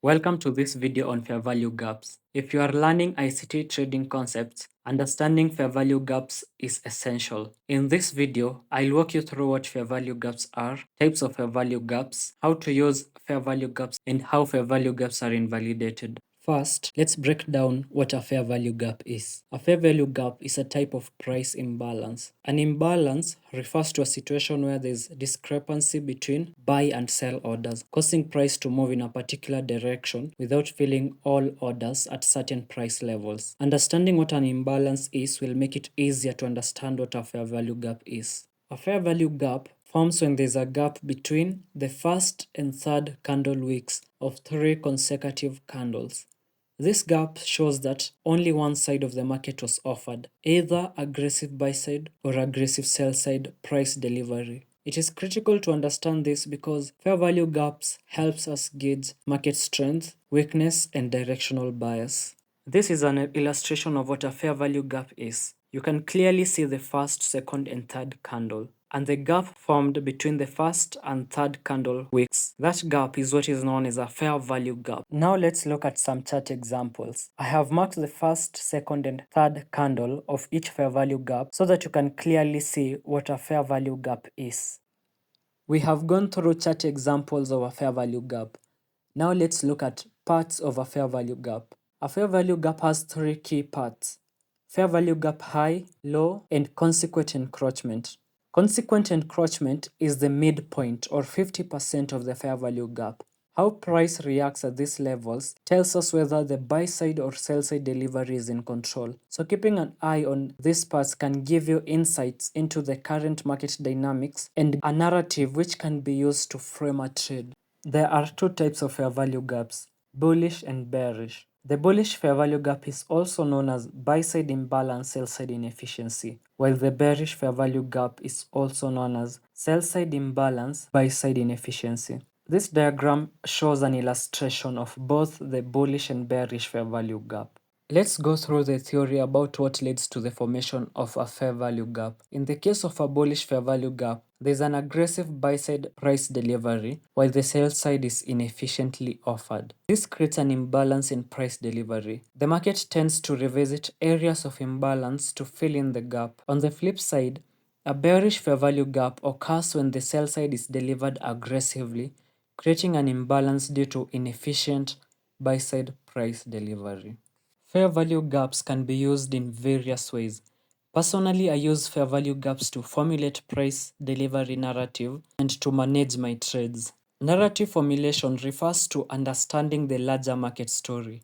Welcome to this video on fair value gaps. If you are learning ICT trading concepts, understanding fair value gaps is essential. In this video, I'll walk you through what fair value gaps are, types of fair value gaps, how to use fair value gaps, and how fair value gaps are invalidated. First, let's break down what a fair value gap is. A fair value gap is a type of price imbalance. An imbalance refers to a situation where there is discrepancy between buy and sell orders, causing price to move in a particular direction without filling all orders at certain price levels. Understanding what an imbalance is will make it easier to understand what a fair value gap is. A fair value gap forms when there is a gap between the first and third candle wicks of 3 consecutive candles. This gap shows that only one side of the market was offered, either aggressive buy side or aggressive sell side price delivery. It is critical to understand this because fair value gaps helps us gauge market strength, weakness, and directional bias. This is an illustration of what a fair value gap is. You can clearly see the first, second, and third candle, and the gap formed between the first and third candle wicks. That gap is what is known as a fair value gap. Now let's look at some chart examples. I have marked the first, second, and third candle of each fair value gap so that you can clearly see what a fair value gap is. We have gone through chart examples of a fair value gap. Now let's look at parts of a fair value gap. A fair value gap has 3 key parts: fair value gap high, low, and consequent encroachment. Consequent encroachment is the midpoint or 50% of the fair value gap. How price reacts at these levels tells us whether the buy side or sell side delivery is in control. So keeping an eye on these parts can give you insights into the current market dynamics and a narrative which can be used to frame a trade. There are 2 types of fair value gaps: bullish and bearish. The bullish fair value gap is also known as buy-side imbalance, sell-side inefficiency, while the bearish fair value gap is also known as sell-side imbalance, buy-side inefficiency. This diagram shows an illustration of both the bullish and bearish fair value gap. Let's go through the theory about what leads to the formation of a fair value gap. In the case of a bullish fair value gap, there's an aggressive buy-side price delivery while the sell side is inefficiently offered. This creates an imbalance in price delivery. The market tends to revisit areas of imbalance to fill in the gap. On the flip side, a bearish fair value gap occurs when the sell side is delivered aggressively, creating an imbalance due to inefficient buy-side price delivery. Fair value gaps can be used in various ways. Personally, I use fair value gaps to formulate price delivery narrative and to manage my trades. Narrative formulation refers to understanding the larger market story,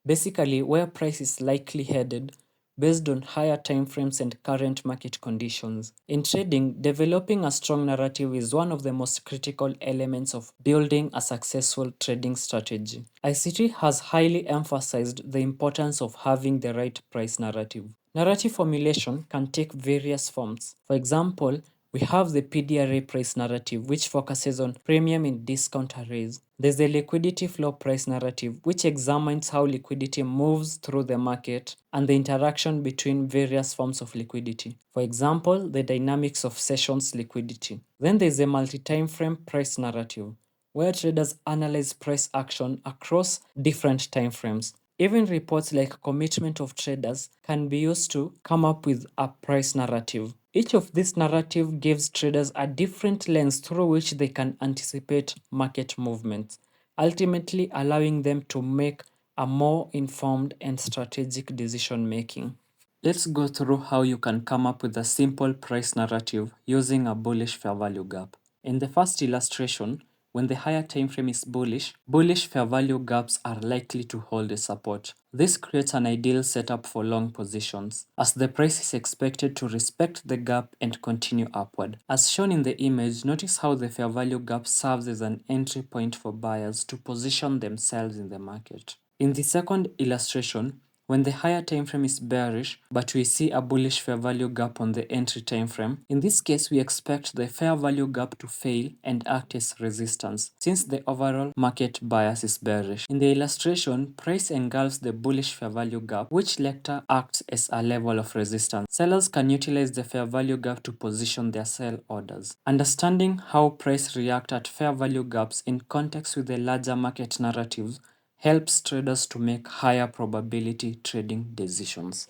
basically where price is likely headed based on higher timeframes and current market conditions. In trading, developing a strong narrative is one of the most critical elements of building a successful trading strategy. ICT has highly emphasized the importance of having the right price narrative. Narrative formulation can take various forms. For example, we have the PD array price narrative, which focuses on premium and discount arrays. There's the liquidity flow price narrative, which examines how liquidity moves through the market and the interaction between various forms of liquidity. For example, the dynamics of sessions liquidity. Then there's the multi-time frame price narrative, where traders analyze price action across different time frames. Even reports like commitment of traders can be used to come up with a price narrative. Each of these narratives gives traders a different lens through which they can anticipate market movements, ultimately allowing them to make a more informed and strategic decision making. Let's go through how you can come up with a simple price narrative using a bullish fair value gap. In the first illustration, when the higher time frame is bullish, bullish fair value gaps are likely to hold a support. This creates an ideal setup for long positions, as the price is expected to respect the gap and continue upward. As shown in the image, notice how the fair value gap serves as an entry point for buyers to position themselves in the market. In the second illustration, when the higher time frame is bearish, but we see a bullish fair value gap on the entry time frame, in this case we expect the fair value gap to fail and act as resistance, since the overall market bias is bearish. In the illustration, price engulfs the bullish fair value gap, which later acts as a level of resistance. Sellers can utilize the fair value gap to position their sell orders. Understanding how price reacts at fair value gaps in context with the larger market narratives helps traders to make higher probability trading decisions.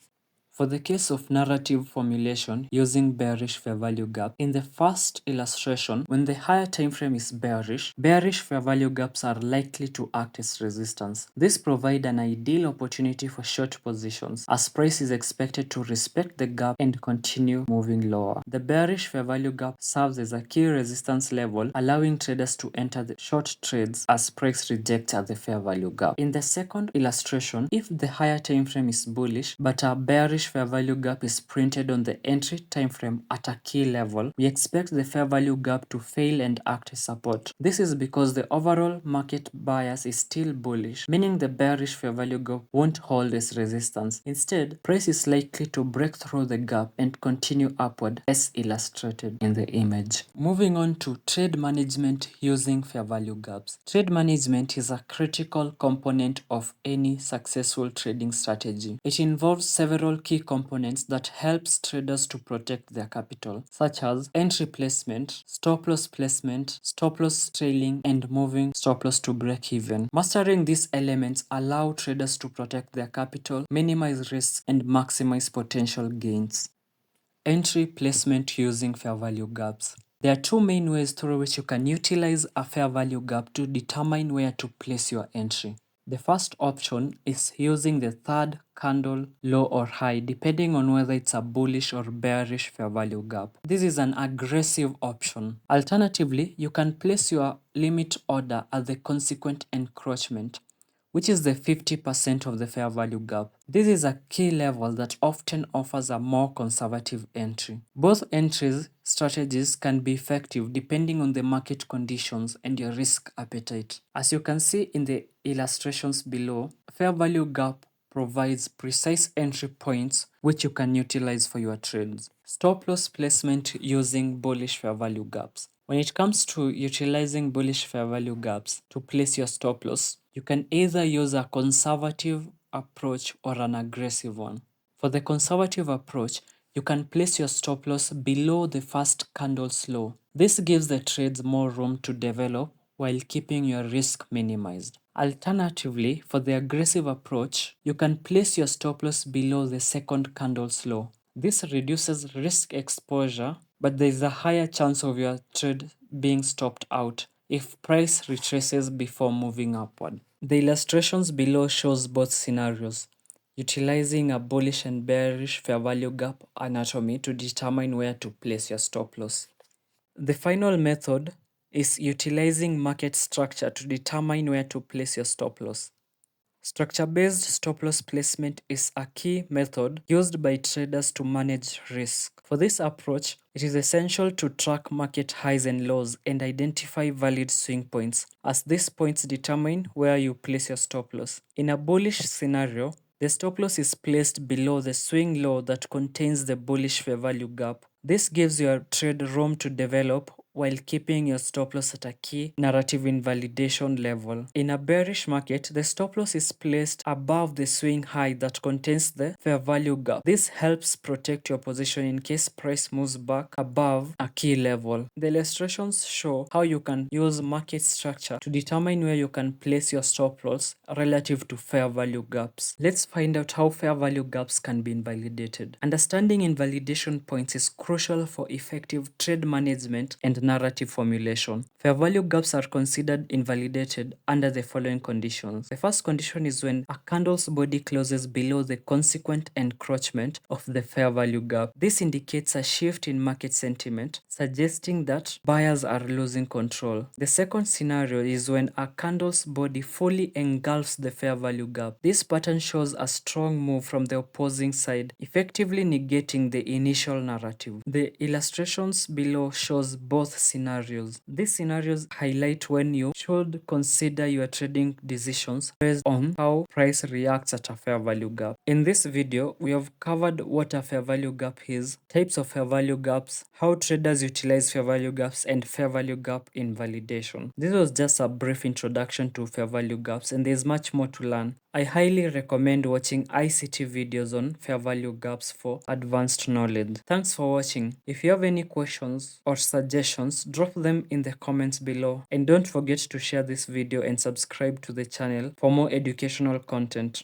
For the case of narrative formulation using bearish fair value gap, in the first illustration, when the higher time frame is bearish, bearish fair value gaps are likely to act as resistance. This provides an ideal opportunity for short positions, as price is expected to respect the gap and continue moving lower. The bearish fair value gap serves as a key resistance level, allowing traders to enter the short trades as price rejects at the fair value gap. In the second illustration, if the higher time frame is bullish but a bearish fair value gap is printed on the entry time frame at a key level, we expect the fair value gap to fail and act as support. This is because the overall market bias is still bullish, meaning the bearish fair value gap won't hold as resistance. Instead, price is likely to break through the gap and continue upward as illustrated in the image. Moving on to trade management using fair value gaps. Trade management is a critical component of any successful trading strategy. It involves several key components that helps traders to protect their capital, such as entry placement, stop loss placement, stop loss trailing, and moving stop loss to break even. Mastering these elements allow traders to protect their capital, minimize risks, and maximize potential gains. Entry placement using fair value gaps. There are two main ways through which you can utilize a fair value gap to determine where to place your entry. The first option is using the third candle low or high, depending on whether it's a bullish or bearish fair value gap. This is an aggressive option. Alternatively, you can place your limit order at the consequent encroachment, which is the 50% of the fair value gap. This is a key level that often offers a more conservative entry. Both entries strategies can be effective depending on the market conditions and your risk appetite. As you can see in the illustrations below, fair value gap provides precise entry points which you can utilize for your trades. Stop loss placement using bullish fair value gaps. When it comes to utilizing bullish fair value gaps to place your stop loss, you can either use a conservative approach or an aggressive one. For the conservative approach, you can place your stop loss below the first candle's low. This gives the trades more room to develop while keeping your risk minimized. Alternatively, for the aggressive approach, you can place your stop loss below the second candle's low. This reduces risk exposure, but there is a higher chance of your trade being stopped out if price retraces before moving upward. The illustrations below shows both scenarios, utilizing a bullish and bearish fair value gap anatomy to determine where to place your stop loss. The final method is utilizing market structure to determine where to place your stop loss. Structure-based stop loss placement is a key method used by traders to manage risk. For this approach, it is essential to track market highs and lows and identify valid swing points, as these points determine where you place your stop loss. In a bullish scenario, the stop loss is placed below the swing low that contains the bullish fair value gap. This gives your trade room to develop while keeping your stop loss at a key narrative invalidation level. In a bearish market, the stop loss is placed above the swing high that contains the fair value gap. This helps protect your position in case price moves back above a key level. The illustrations show how you can use market structure to determine where you can place your stop loss relative to fair value gaps. Let's find out how fair value gaps can be invalidated. Understanding invalidation points is crucial for effective trade management and narrative formulation. Fair value gaps are considered invalidated under the following conditions. The first condition is when a candle's body closes below the consequent encroachment of the fair value gap. This indicates a shift in market sentiment, suggesting that buyers are losing control. The second scenario is when a candle's body fully engulfs the fair value gap. This pattern shows a strong move from the opposing side, effectively negating the initial narrative. The illustrations below shows both scenarios. These scenarios highlight when you should consider your trading decisions based on how price reacts at a fair value gap. In this video, we have covered what a fair value gap is, types of fair value gaps, how traders utilize fair value gaps, and fair value gap invalidation. This was just a brief introduction to fair value gaps, and there's much more to learn. I highly recommend watching ICT videos on fair value gaps for advanced knowledge. Thanks for watching. If you have any questions or suggestions, drop them in the comments below. And don't forget to share this video and subscribe to the channel for more educational content.